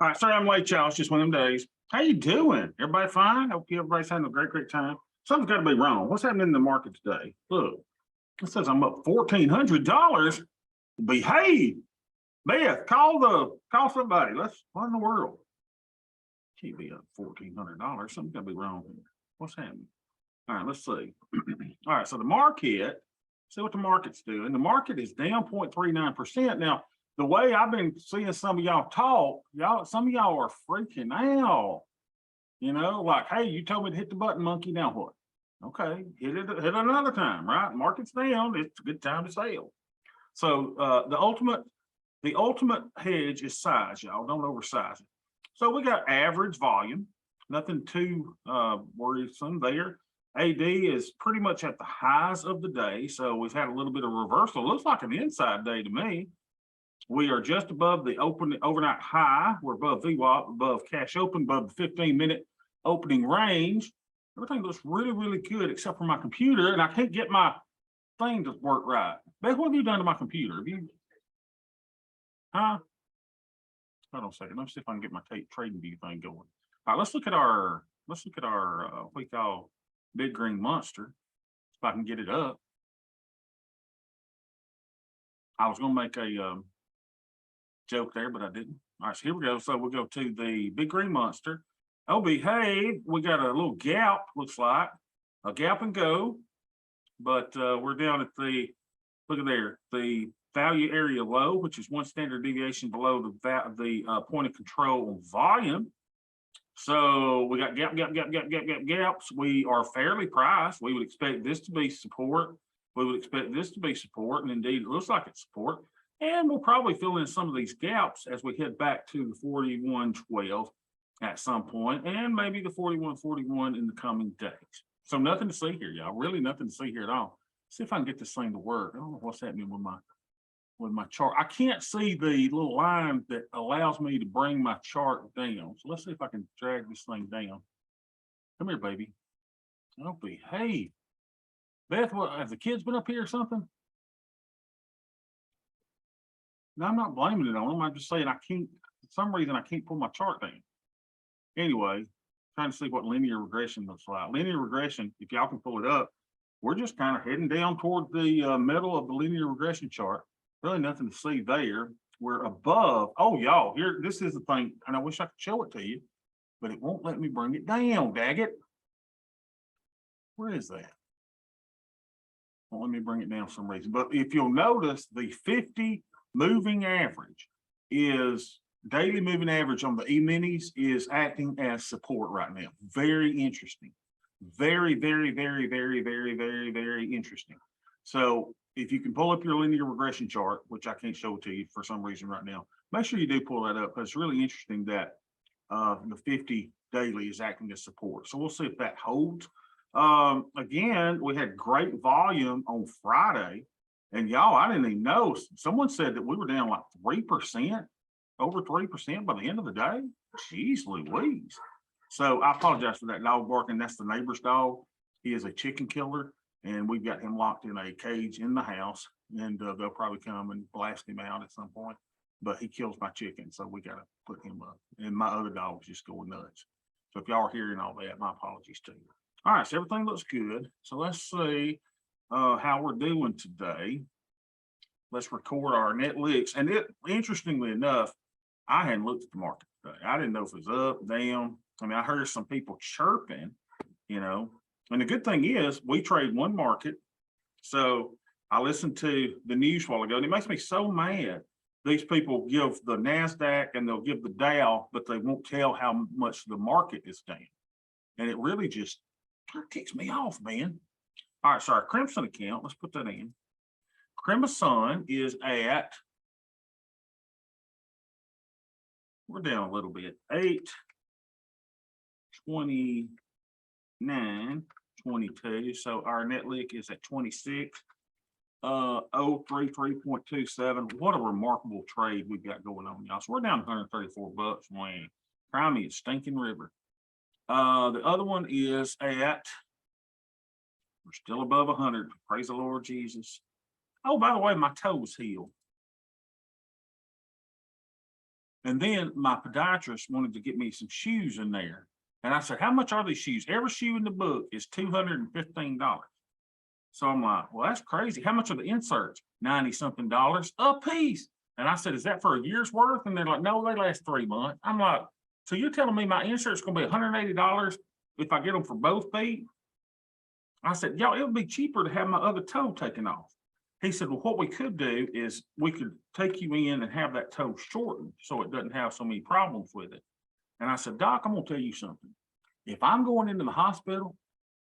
All right, sorry I'm late, y'all. It's just one of them days. How you doing? Everybody fine? Hope everybody's having a great time. Something's got to be wrong. What's happening in the market today? Look, it says I'm up $1,400. Behave, Beth. Call somebody. What in the world? Can't be up $1,400. Something's got to be wrong here. What's happening? All right, let's see. All right, so the market. See what the market's doing. The market is down 0.39%. Now, the way I've been seeing some of y'all talk, some of y'all are freaking out. You know, like, hey, you told me to hit the button, monkey. Now what? Okay, hit another time, right? Market's down. It's a good time to sell. So the ultimate hedge is size, y'all. Don't oversize it. So we got average volume, nothing too worrisome there. AD is pretty much at the highs of the day. So we've had a little bit of reversal. Looks like an inside day to me. We are just above the overnight high. We're above VWAP, above cash open, above the 15-minute opening range. Everything looks really good except for my computer, and I can't get my thing to work right. Beth, what have you done to my computer? Have you? Huh? Hold on a second. Let me see if I can get my trading view thing going. All right, let's look at our what we call big green monster. If I can get it up. I was going to make a joke there, but I didn't. All right, so here we go. So we'll go to the big green monster. Oh, behave. We got a little gap, looks like a gap and go, but we're down at look at there, the value area low, which is 1 standard deviation below the point of control on volume. So we got gaps. We are fairly priced. We would expect this to be support. We would expect this to be support, and indeed it looks like it's support. And we'll probably fill in some of these gaps as we head back to the 41.12 at some point, and maybe the 41.41 in the coming days. So nothing to see here, y'all. Really nothing to see here at all. See if I can get this thing to work. I don't know what's happening with my chart. I can't see the little line that allows me to bring my chart down. So let's see if I can drag this thing down. Come here, baby. Oh, behave. Beth, what, have the kids been up here or something? No, I'm not blaming it on them. I'm just saying I can't, for some reason, I can't pull my chart down. Anyway, trying to see what linear regression looks like. Linear regression, if y'all can pull it up, we're just kind of heading down toward the middle of the linear regression chart. Really nothing to see there. We're above. Oh, y'all, here, this is the thing, and I wish I could show it to you, but it won't let me bring it down, daggit. Where is that? Well, let me bring it down for some reason. But if you'll notice, the 50 moving average is daily moving average on the E-minis is acting as support right now. Very interesting. Very interesting. So if you can pull up your linear regression chart, which I can't show it to you for some reason right now, make sure you do pull that up because it's really interesting that the 50 daily is acting as support. So we'll see if that holds. Again, we had great volume on Friday, and y'all, I didn't even know. Someone said that we were down like 3%, over 3% by the end of the day. Jeez Louise. So I apologize for that dog barking. That's the neighbor's dog. He is a chicken killer, and we've got him locked in a cage in the house, and they'll probably come and blast him out at some point. But he kills my chicken, so we got to put him up. And my other dog's just going nuts. So if y'all are hearing all that, my apologies to you. All right, so everything looks good. So let's see how we're doing today. Let's record our net licks. And interestingly enough, I hadn't looked at the market today. I didn't know if it was up, down. I mean, I heard some people chirping, you know. And the good thing is we trade one market. So I listened to the news a while ago, and it makes me so mad. These people give the NASDAQ and they'll give the Dow, but they won't tell how much the market is down. And it really just ticks me off, man. All right, so our Crimson account, let's put that in. Crimson is at, we're down a little bit, 829.22. So our net lick is at 26. 033.27. What a remarkable trade we've got going on, y'all. So we're down 134 bucks. Man, cry me a stinking river. The other one is at, we're still above 100. Praise the Lord Jesus. Oh, by the way, my toe was healed. And then my podiatrist wanted to get me some shoes in there. And I said, how much are these shoes? Every shoe in the book is $215. So I'm like, well, that's crazy. How much are the inserts? 90 something dollars a piece. And I said, is that for a year's worth? And they're like, no, they last 3 months. I'm like, so you're telling me my insurance is going to be $180 if I get them for both feet? I said, y'all, it would be cheaper to have my other toe taken off. He said, well, what we could do is we could take you in and have that toe shortened so it doesn't have so many problems with it. And I said, Doc, I'm going to tell you something. If I'm going into the hospital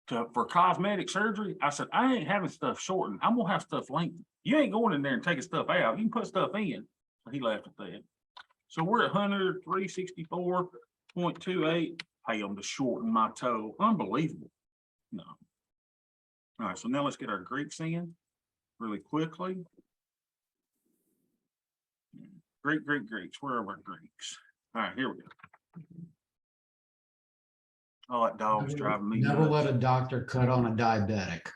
for cosmetic surgery, I said, I ain't having stuff shortened. I'm going to have stuff lengthened. You ain't going in there and taking stuff out. You can put stuff in. So he laughed at that. So we're at 100, 364.28. Pay them to shorten my toe. Unbelievable. No. All right, so now let's get our Greeks in really quickly. Greeks. Where are our Greeks? All right, here we go. Oh, that dog's driving me Never nuts. let a doctor cut on a diabetic.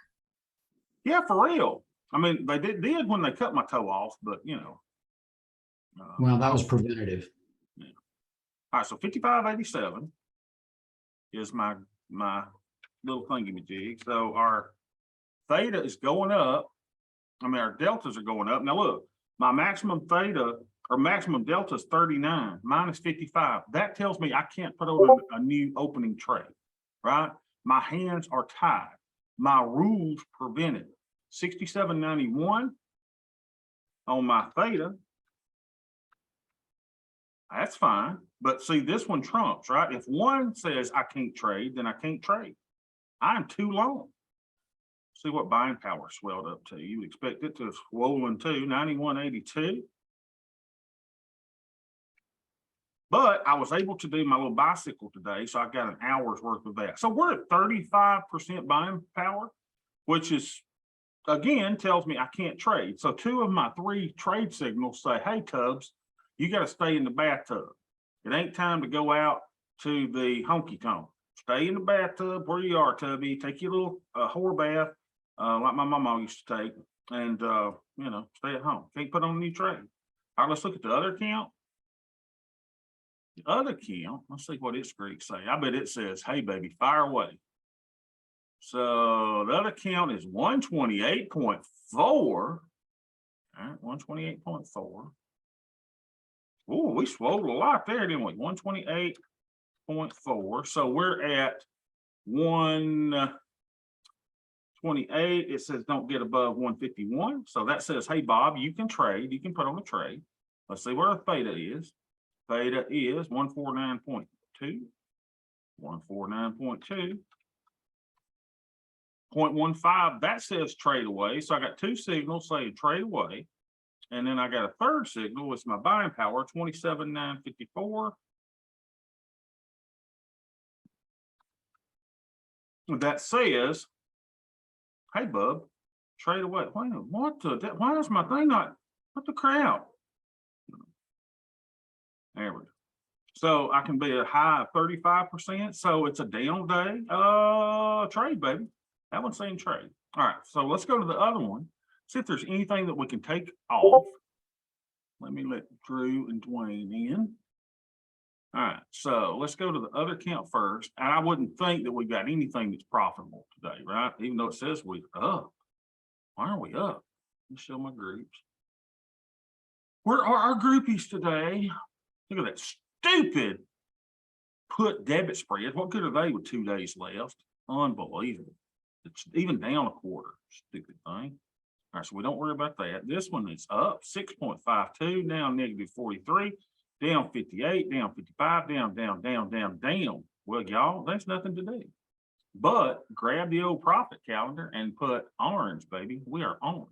Yeah, for real. I mean, they did when they cut my toe off, but you know. Well, that was preventative. Yeah. All right, so 5587 is my little thingy-majig. So our theta is going up. I mean, our deltas are going up. Now look, my maximum theta or maximum delta is 39 minus 55. That tells me I can't put on a new opening trade, right? My hands are tied. My rules prevent it. 67.91 on my theta. That's fine. But see, this one trumps, right? If one says I can't trade, then I can't trade. I'm too long. See what buying power swelled up to. You would expect it to have swollen to 91.82. But I was able to do my little bicycle today, so I got an hour's worth of that. So we're at 35% buying power, which is, again, tells me I can't trade. So 2 of my 3 trade signals say, hey, Tubbs, you got to stay in the bathtub. It ain't time to go out to the honky-tonk. Stay in the bathtub where you are, Tubby. Take your little whore bath, like my mama used to take, and, you know, stay at home. Can't put on a new trade. All right, let's look at the other account. The other account, let's see what its Greeks say. I bet it says, hey, baby, fire away. So the other account is 128.4. All right, 128.4. Oh, we swelled a lot there, didn't we? 128.4. So we're at 128. It says don't get above 151. So that says, hey, Bob, you can trade. You can put on a trade. Let's see where our theta is. Theta is 149.2. 149.2. 0.15, that says trade away. So I got 2 signals saying trade away. And then I got a third signal, with my buying power, 27,954. That says, hey, bub, trade away. What the, why is my thing not, what the crap? There we go. So I can be a high of 35%. So it's a down day. Trade, baby. That one's saying trade. All right. So let's go to the other one. See if there's anything that we can take off. Let me let Drew and Dwayne in. All right. So let's go to the other account first. And I wouldn't think that we've got anything that's profitable today, right? Even though it says we're up. Why are we up? Let me show my groups. Where are our groupies today? Look at that stupid put debit spread. What good are they with 2 days left? Unbelievable. It's even down a quarter. Stupid thing. All right, so we don't worry about that. This one is up 6.52, down -43, down 58, down 55, down. Well, y'all, that's nothing to do. But grab the old profit calendar and put orange, baby. We are orange.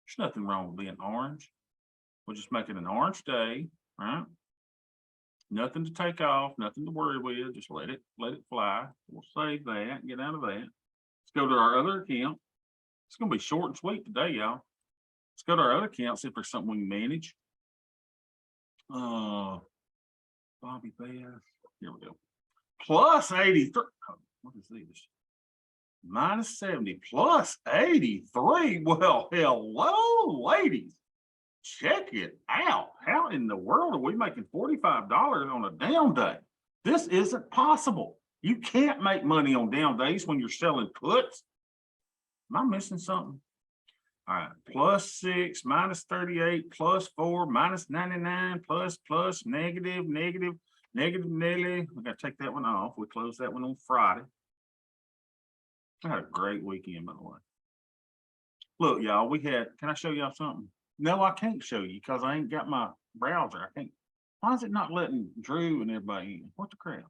There's nothing wrong with being orange. We're just making an orange day, right? Nothing to take off, nothing to worry with. Just let it fly. We'll save that, get out of that. Let's go to our other account. It's going to be short and sweet today, y'all. Let's go to our other account, see if there's something we can manage. Bobby Bass. Here we go. Plus 83. Oh, what is this? minus 70 plus 83. Well, hello, ladies. Check it out. How in the world are we making $45 on a down day? This isn't possible. You can't make money on down days when you're selling puts. Am I missing something? All right, plus 6, minus 38, plus 4, minus 99, plus, negative. We got to take that one off. We closed that one on Friday. I had a great weekend, by the way. Look, y'all, can I show y'all something? No, I can't show you because I ain't got my browser. I can't. Why is it not letting Drew and everybody in? What the crap?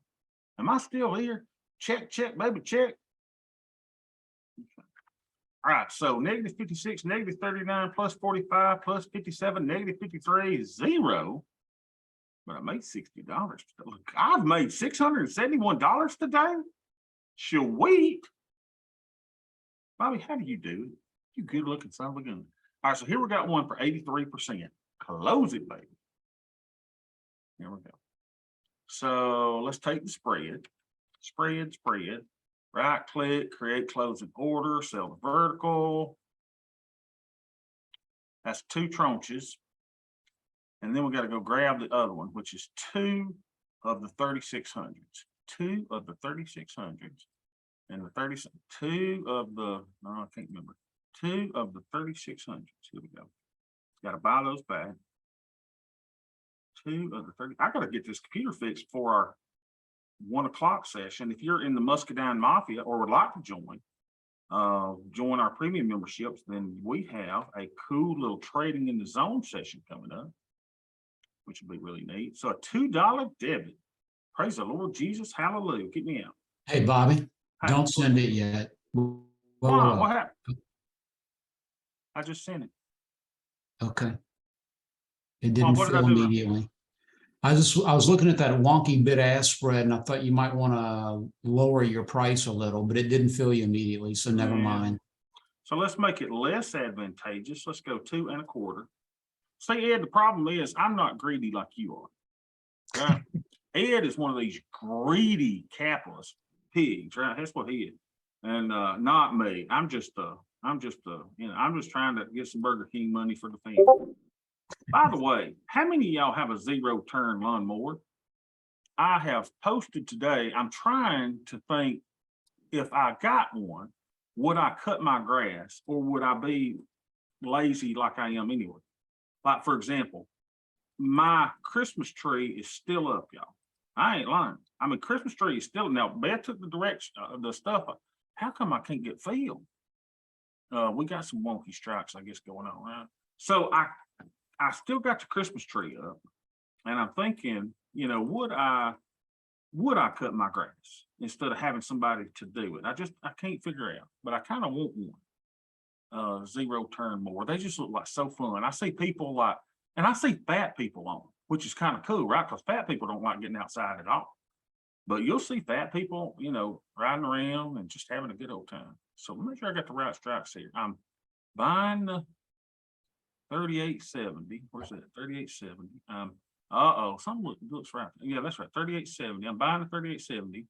Am I still here? Check, baby, check. All right, so negative 56, negative 39, plus 45, plus 57, negative 53 is 0. But I made $60. Look, I've made $671 today. Sweet. Bobby, how do you do it? You good looking son of a gun. All right, so here we got one for 83%. Close it, baby. Here we go. So let's take the spread. Spread. Right click, create closing order, sell the vertical. That's 2 tranches. And then we got to go grab the other one, which is 2 of the 3600s. 2 of the 3600s. And the 2 of the, no, I can't remember. 2 of the 3600s. Here we go. Got to buy those back. 2 of the 30. I got to get this computer fixed for our 1 o'clock session. If you're in the Muscadine Mafia or would like to join our premium memberships, then we have a cool little trading in the zone session coming up, which will be really neat. So a $2 debit. Praise the Lord Jesus. Hallelujah. Get me out. Hey, Bobby, don't send it yet. What happened? I just sent it. Okay. It didn't what did fill I do? immediately. I was looking at that wonky bid-ask spread, and I thought you might want to lower your price a little, but it didn't fill you immediately, so never mind. So let's make it less advantageous. Let's go 2 1/4. See, Ed, the problem is I'm not greedy like you are. Right? Ed is one of these greedy capitalist pigs, right? That's what he is. And not me. I'm just trying to get some Burger King money for the family. By the way, how many of y'all have a 0-turn lawnmower? I have posted today. I'm trying to think, if I got one, would I cut my grass or would I be lazy like I am anyway? Like, for example, my Christmas tree is still up, y'all. I ain't lying. I mean, Christmas tree is still, now Beth took the direction of the stuff. How come I can't get filled? We got some wonky strikes, I guess, going on, right? So I still got the Christmas tree up, and I'm thinking, would I cut my grass instead of having somebody to do it? I can't figure it out, but I kind of want one. 0-turn mower. They just look like so fun. I see people and I see fat people on, which is kind of cool, right? Because fat people don't like getting outside at all. But you'll see fat people, riding around and just having a good old time. So make sure I got the right stripes here. I'm buying the 3870. Where's that? 3870. Something looks right. Yeah, that's right. 3870. I'm buying the 3870.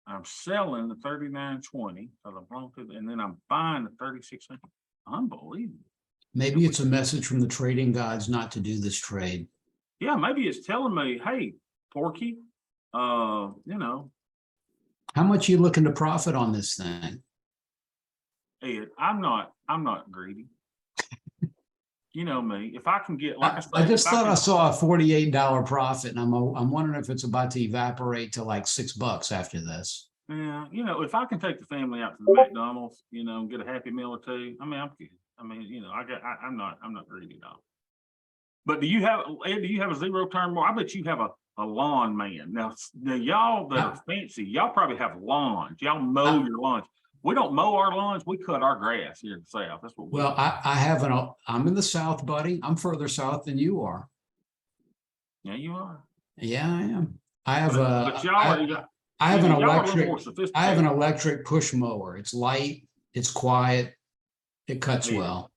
I'm selling the 3920, and then I'm buying the 3600. Unbelievable. Maybe it's a message from the trading gods not to do this trade. Yeah, maybe it's telling me, hey, Porky, How much are you looking to profit on this thing? Ed, I'm not greedy. You know me. If I can get, like I just thought I saw a $48 profit, and I'm wondering if it's about to evaporate to like $6 after this. Yeah, if I can take the family out to the McDonald's, and get a Happy Meal or 2, I mean, I'm good. I mean, I'm not greedy at all. But do you have a 0-turn mower? I bet you have a lawn man. Now y'all that are fancy, y'all probably have lawns. Y'all mow your lawns. We don't mow our lawns. We cut our grass here in the South. That's what we do. I'm in the South, buddy. I'm further south than you are. Yeah, you are. Yeah, I am. I have an electric push mower. It's light, it's quiet, it cuts well.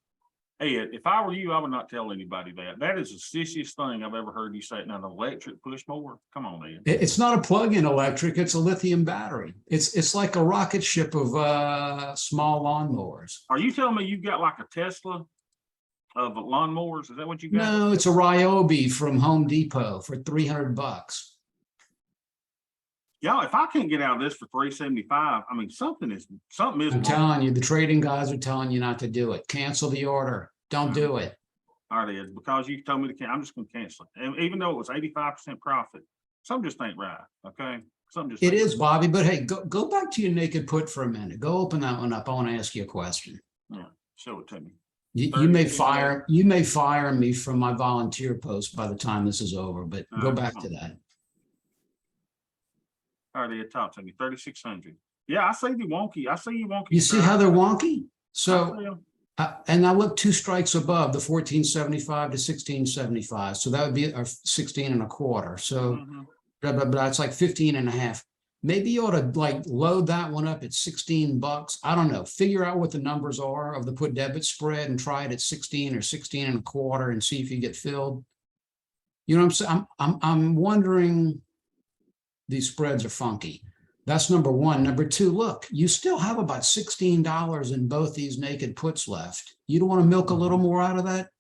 Ed, if I were you, I would not tell anybody that. That is the sissiest thing I've ever heard you say. Now, an electric push mower? Come on, Ed. It's not a plug-in electric, it's a lithium battery. It's like a rocket ship of small lawnmowers. Are you telling me you've got like a Tesla of lawnmowers? Is that what you got? No, it's a Ryobi from Home Depot for $300. Y'all, if I can't get out of this for $375, I mean, something is I'm wrong. telling you, the trading guys are telling you not to do it. Cancel the order. Don't do it. All right, Ed, because you told me to cancel, I'm just gonna cancel it. And even though it was 85% profit, something just ain't right, okay? Something just It ain't is, Bobby, but hey, go back to your naked put for a minute. Go open that one up. I want to ask you a question. right. Yeah, show it to me. You may fire me from my volunteer post by the time this is over, but All go right, back come to on. that. All right, Ed, talk to me, 3,600. Yeah, I see the wonky, I see you wonky. You see how they're wonky? I So, see 'em. and I look 2 strikes above the 1475 to 1675. So that would be 16 and a quarter. So Mhm. blah, blah, blah. It's like 15 and a half. Maybe you ought to like load that one up at $16. I don't know. Figure out what the numbers are of the put debit spread and try it at 16 or 16 and a quarter and see if you get filled. You know what I'm saying? I'm wondering, these spreads are funky. That's number one. Number two, look, you still have about $16 in both these naked puts left. You don't want to milk a little more out of that?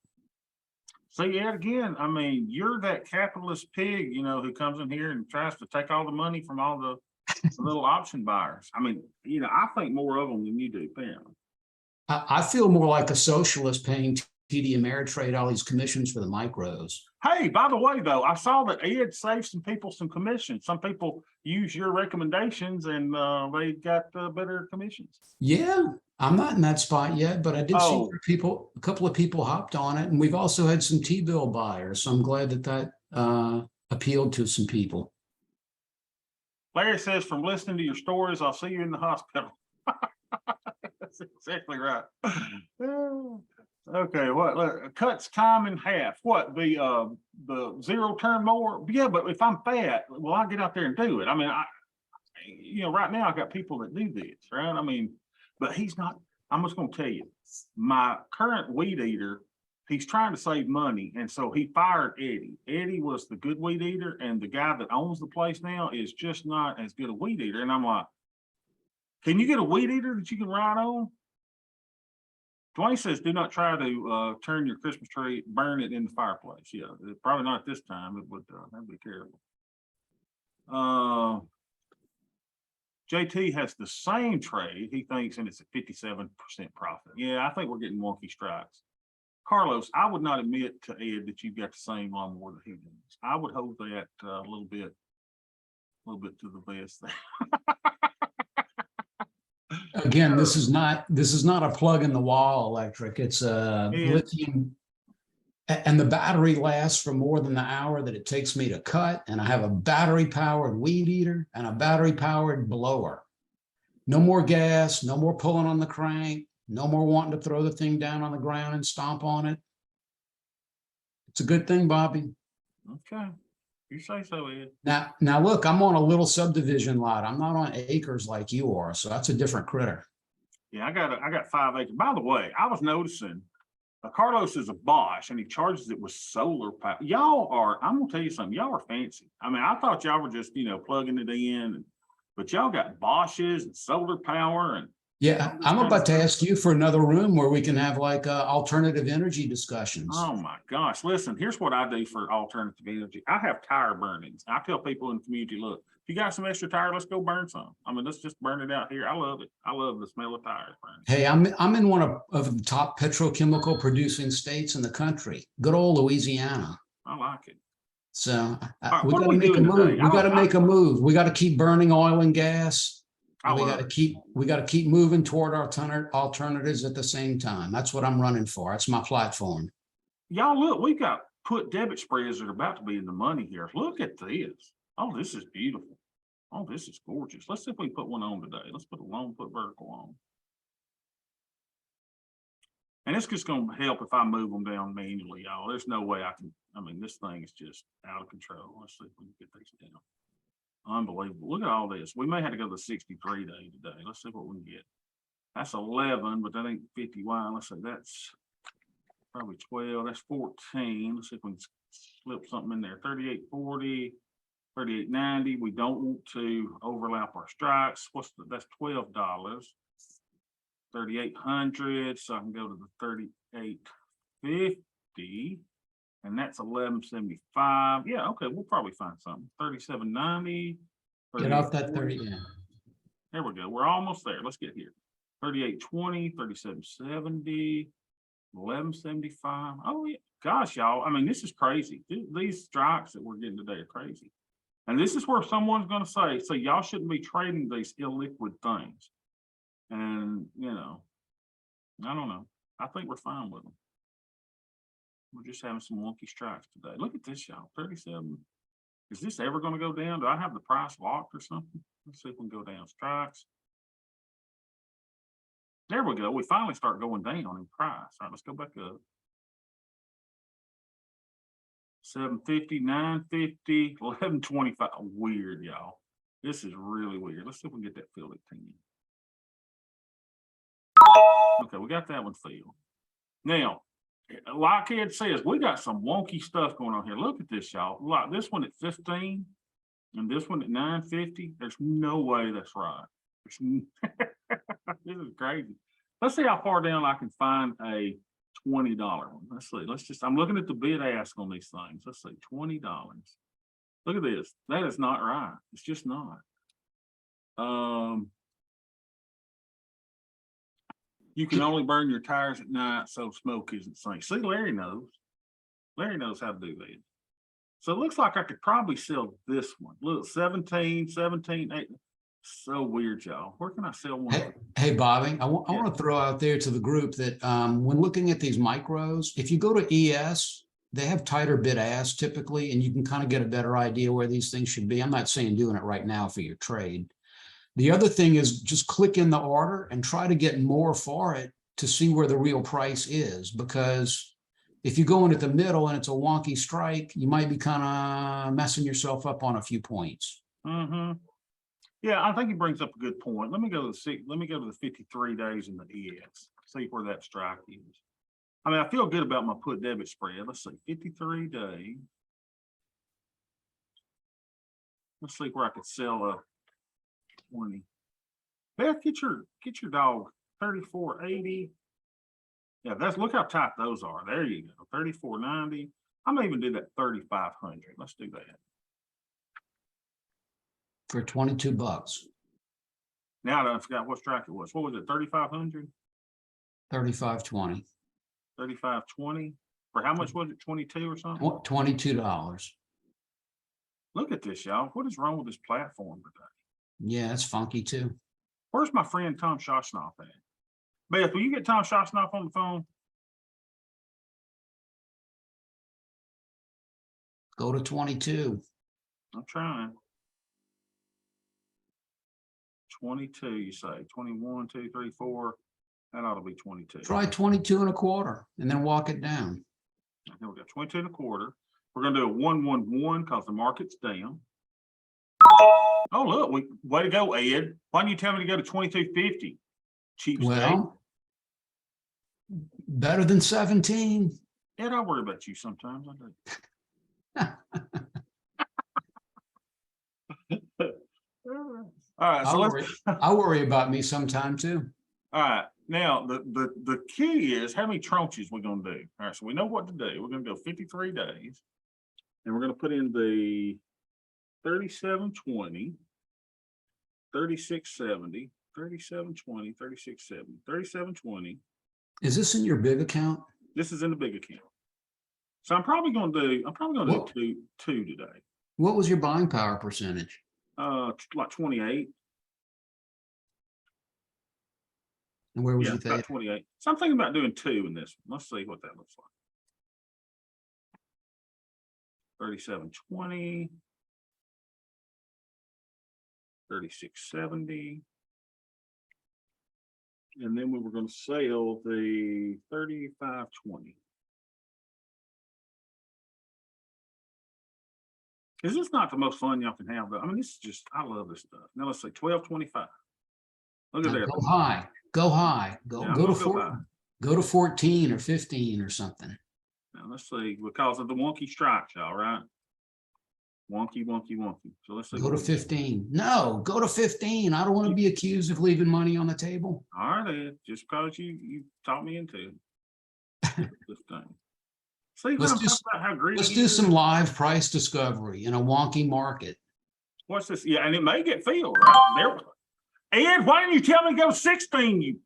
So yet again, I mean, you're that capitalist pig, who comes in here and tries to take all the money from all the little option buyers. I mean, I think more of them than you do, Pam. I feel more like a socialist paying TD Ameritrade all these commissions for the micros. Hey, by the way, though, I saw that Ed saved some people some commissions. Some people use your recommendations and they got better commissions. Yeah, I'm not in that spot yet, but I did see Oh, a couple of people hopped on it, and we've also had some T-bill buyers. So I'm glad that appealed to some people. Larry says, from listening to your stories, I'll see you in the hospital. That's exactly right. Okay, what cuts time in half? What, the zero turn mower? Yeah, but if I'm fat, well, I get out there and do it. I mean, right now I got people that do this, right? I mean, but he's not. I'm just going to tell you, my current weed eater, he's trying to save money, and so he fired Eddie. Eddie was the good weed eater, and the guy that owns the place now is just not as good a weed eater. And I'm like, can you get a weed eater that you can ride on? Dwayne says, do not try to turn your Christmas tree, burn it in the fireplace. Yeah, probably not this time. It would, that'd be terrible. JT has the same trade, he thinks, and it's at 57% profit. Yeah, I think we're getting wonky strikes. Carlos, I would not admit to Ed that you've got the same lawnmower that he does. I would hold that a little bit to the vest there. Again, this is not a plug in the wall electric. It's a lithium, and the battery lasts for more than the hour that it takes me to cut. And I have a battery powered weed eater and a battery powered blower. No more gas, no more pulling on the crank, no more wanting to throw the thing down on the ground and stomp on it. It's a good thing, Bobby. Okay. You say so, Ed. Now look, I'm on a little subdivision lot. I'm not on acres like you are, so that's a different critter. Yeah, I got 5 acres. By the way, I was noticing Carlos is a Bosch and he charges it with solar power. I'm gonna tell you something, y'all are fancy. I mean, I thought y'all were just, plugging it in, but y'all got Bosches and solar power and. Yeah, I'm about to ask you for another room where we can have like alternative energy discussions. Oh my gosh. Listen, here's what I do for alternative energy. I have tire burnings. I tell people in the community, look, if you got some extra tire, let's go burn some. I mean, let's just burn it out here. I love it. I love the smell of tires burning. Hey, I'm in one of the top petrochemical producing states in the country. Good old Louisiana. I like it. So right, we got to make a move. We got to make a move. We got to keep burning oil and gas. We got to keep moving toward our alternatives at the same time. That's what I'm running for. That's my platform. Y'all look, we've got put debit spreads that are about to be in the money here. Look at this. Oh, this is beautiful. Oh, this is gorgeous. Let's see if we can put one on today. Let's put a long put vertical on. And it's just going to help if I move them down manually, y'all. There's no way I mean, this thing is just out of control. Let's see if we can get these down. Unbelievable. Look at all this. We may have to go to the 63 day today. Let's see what we can get. That's 11, but that ain't 51. Let's say that's Probably 12, that's 14. Let's see if we can slip something in there. 38.40, 38.90. We don't want to overlap our strikes. That's $12. 3,800, so I can go to the 38.50, and that's 11.75. Yeah, okay, we'll probably find something. 37.90. Get off that 30, yeah. There we go. We're almost there. Let's get here. 38.20, 37.70, 11.75. Oh yeah, gosh, y'all. I mean, this is crazy. These strikes that we're getting today are crazy. And this is where someone's going to say, so y'all shouldn't be trading these illiquid things. And, you know, I don't know. I think we're fine with them. We're just having some wonky strikes today. Look at this, y'all. 37. Is this ever going to go down? Do I have the price locked or something? Let's see if we can go down. Strikes. There we go. We finally start going down in price. All right, let's go back up. 750, 950, 1125. Weird, y'all. This is really weird. Let's see if we can get that filled at 10. Okay, we got that one filled. Now, like Ed says, we got some wonky stuff going on here. Look at this, y'all. Like this one at 15 and this one at 950. There's no way that's right. This is crazy. Let's see how far down I can find a $20 one. Let's see. I'm looking at the bid ask on these things. Let's see, $20. Look at this. That is not right. It's just not. You can only burn your tires at night, so smoke isn't safe. See, Larry knows. Larry knows how to do that. So it looks like I could probably sell this one. Look, 17, 8. So weird, y'all. Where can I sell one? Hey, Bobby, I want to throw out there to the group that when looking at these micros, if you go to ES, they have tighter bid ask typically, and you can kind of get a better idea where these things should be. I'm not saying doing it right now for your trade. The other thing is just click in the order and try to get more for it to see where the real price is, because if you go in at the middle and it's a wonky strike, you might be kind of messing yourself up on a few points. Mm-hmm. Yeah, I think he brings up a good point. Let me go to the 53 days in the ES. See where that strike is. I mean, I feel good about my put debit spread. Let's see, 53 days. Let's see where I could sell a 20. Beth, get your dog 34.80. Yeah, look how tight those are. There you go. 34.90. I may even do that 3,500. Let's do that. For $22. Now I forgot what strike it was. What was it? 3,500? 35.20. 35.20. For how much was it? 22 or something? $22. Look at this, y'all. What is wrong with this platform today? Yeah, it's funky too. Where's my friend Tom Shosnoff at? Beth, will you get Tom Shosnoff on the phone? Go to 22. I'm trying. 22, you say. 21, 2, 3, 4. That ought to be 22. Try 22.25 and then walk it down. Here we go. 22.25. We're going to do a 111 because the market's down. Oh, look, way to go, Ed. Why didn't you tell me to go to 22.50? Cheap Well, better than 17. Ed, I worry about you sometimes. I do. All right, so I worry about me sometime too. All right, now the key is how many tranches we're going to do. All right, so we know what to do. We're going to go 53 days, and we're going to put in the 37.20, 36.70, 37.20, 36.70, 37.20. Is this in your big account? This is in the big account. So I'm probably going to do two today. What was your buying power percentage? Like 28. And where was Yeah, you about 28. So I'm thinking about doing two in this one. Let's see what that looks like. 37.20, 36.70. And then we were going to sell the 35.20. Is this not the most fun y'all can have, though? I mean, this is just, I love this stuff. Now let's say 12.25. Look at that. Go high. Go high. Go to 4. Go to 14 or 15 or something. Now, let's see, because of the wonky strikes, y'all, right? Wonky, wonky, wonky. So let's see. Go to 15. No, go to 15. I don't want to be accused of leaving money on the table. All right, Ed, just because you taught me into it. 15. See what I'm talking about, how greedy Let's he do is? some live price discovery in a wonky market. What's this? Yeah, and it may get filled, right? There. Ed, why didn't you tell me to go 16? You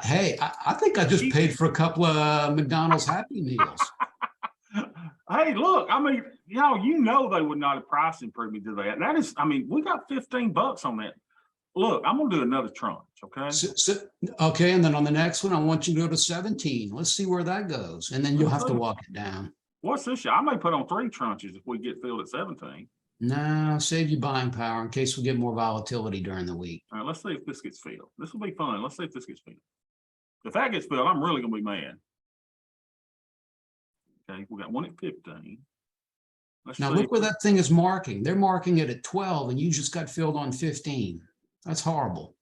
Hey, I think I just paid for a couple of McDonald's Happy Meals. Hey, look, I mean, y'all, you know they would not have price improved me to that. That is, I mean, we got $15 on that. Look, I'm gonna do another tranche, okay? Okay, and then on the next one, I want you to go to 17. Let's see where that goes, and then you'll have to walk it down. What's this? I may put on 3 tranches if we get filled at 17. No, save your buying power in case we get more volatility during the week. All right, let's see if this gets filled. This will be fun. Let's see if this gets filled. If that gets filled, I'm really gonna be mad. Okay, we got one at 15. Let's Now see. look where that thing is marking. They're marking it at 12 and you just got filled on 15. That's horrible.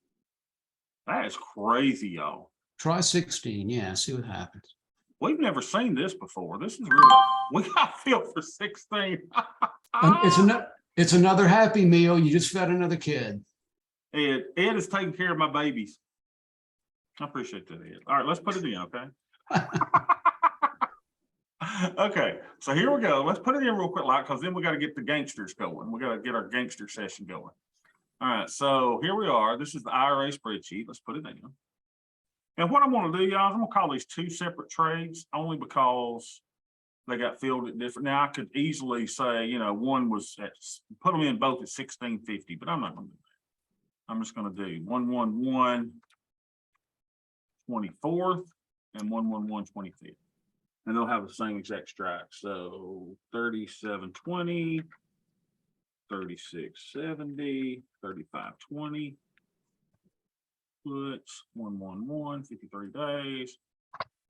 That is crazy, y'all. Try 16. Yeah, see what happens. We've never seen this before. This is really, we got filled for 16. It's another Happy Meal. You just fed another kid. Ed is taking care of my babies. I appreciate that, Ed. All right, let's put it in, okay? Okay, so here we go. Let's put it in real quick, like, because then we got to get the gangsters going. We got to get our gangster session going. All right, so here we are. This is the IRA spreadsheet. Let's put it in. And what I'm going to do, y'all, is I'm going to call these 2 separate trades only because they got filled at different. Now, I could easily say, you know, one was at, put them in both at 1650, but I'm not going to do that. I'm just going to do 111 24th and 111 25th. And they'll have the same exact strike. So 3720, 3670, 3520. Puts 111, 53 days.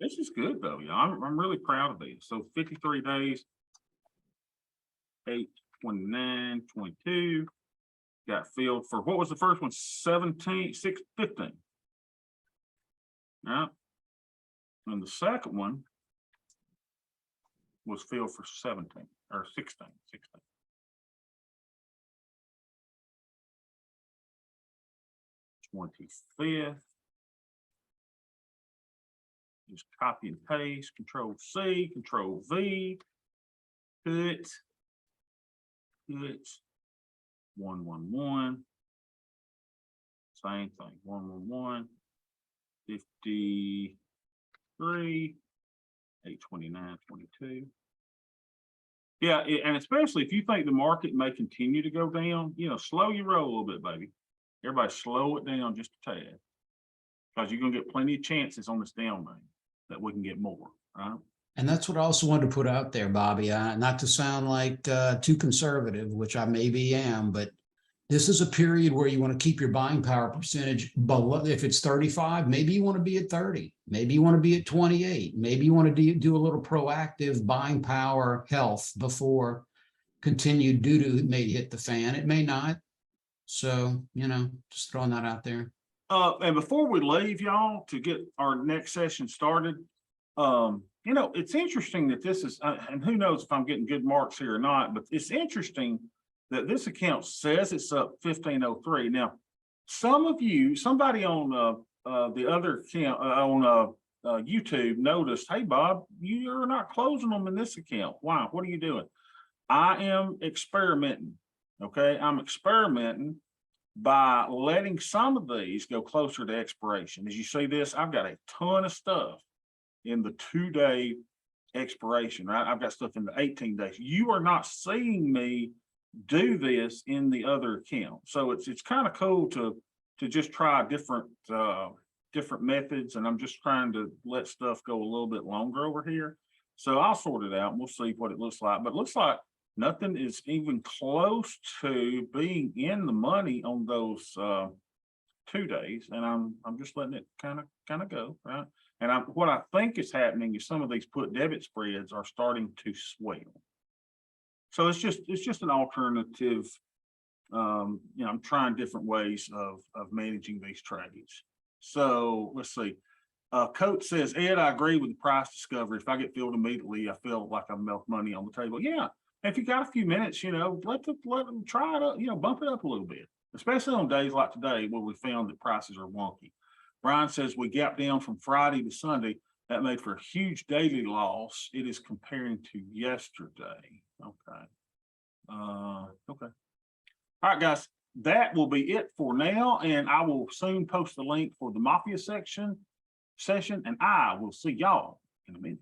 This is good though, y'all. I'm really proud of these. So 53 days, 8, 29, 22. Got filled for what was the first one? 17, 6, 15. Yeah. And the second one was filled for 17 or 16. 25th. Just copy and paste, Control C, Control V, put 111. Same thing, 111, 53, 829, 22. Yeah, and especially if you think the market may continue to go down, you know, slow your roll a little bit, baby. Everybody slow it down just a tad. Because you're gonna get plenty of chances on this down money that we can get more, right? And that's what I also wanted to put out there, Bobby, not to sound like too conservative, which I maybe am, but this is a period where you want to keep your buying power percentage below. If it's 35, maybe you want to be at 30, maybe you want to be at 28, maybe you want to do a little proactive buying power health before continued doo-doo may hit the fan. It may not. So, you know, just throwing that out there. And before we leave, y'all, to get our next session started, you know, it's interesting that this is, and who knows if I'm getting good marks here or not, but it's interesting that this account says it's up 1503. Now, some of you, somebody on the other account on YouTube noticed, hey, Bob, you're not closing them in this account. Why? What are you doing? I am experimenting. Okay, I'm experimenting by letting some of these go closer to expiration. As you see this, I've got a ton of stuff in the 2-day expiration, right? I've got stuff in the 18 days. You are not seeing me do this in the other account. So it's kind of cool to just try different methods, and I'm just trying to let stuff go a little bit longer over here. So I'll sort it out and we'll see what it looks like. But it looks like nothing is even close to being in the money on those 2 days, and I'm just letting it kind of go, right? And what I think is happening is some of these put debit spreads are starting to swell. So it's just an alternative. You know, I'm trying different ways of managing these trades. So let's see. Coach says, Ed, I agree with the price discovery. If I get filled immediately, I feel like I'm left money on the table. Yeah. If you got a few minutes, let them try it up, bump it up a little bit, especially on days like today where we found that prices are wonky. Brian says we gapped down from Friday to Sunday. That made for a huge daily loss. It is comparing to yesterday. Okay. Okay. All right, guys, that will be it for now. And I will soon post the link for the Mafia session, and I will see y'all in a minute.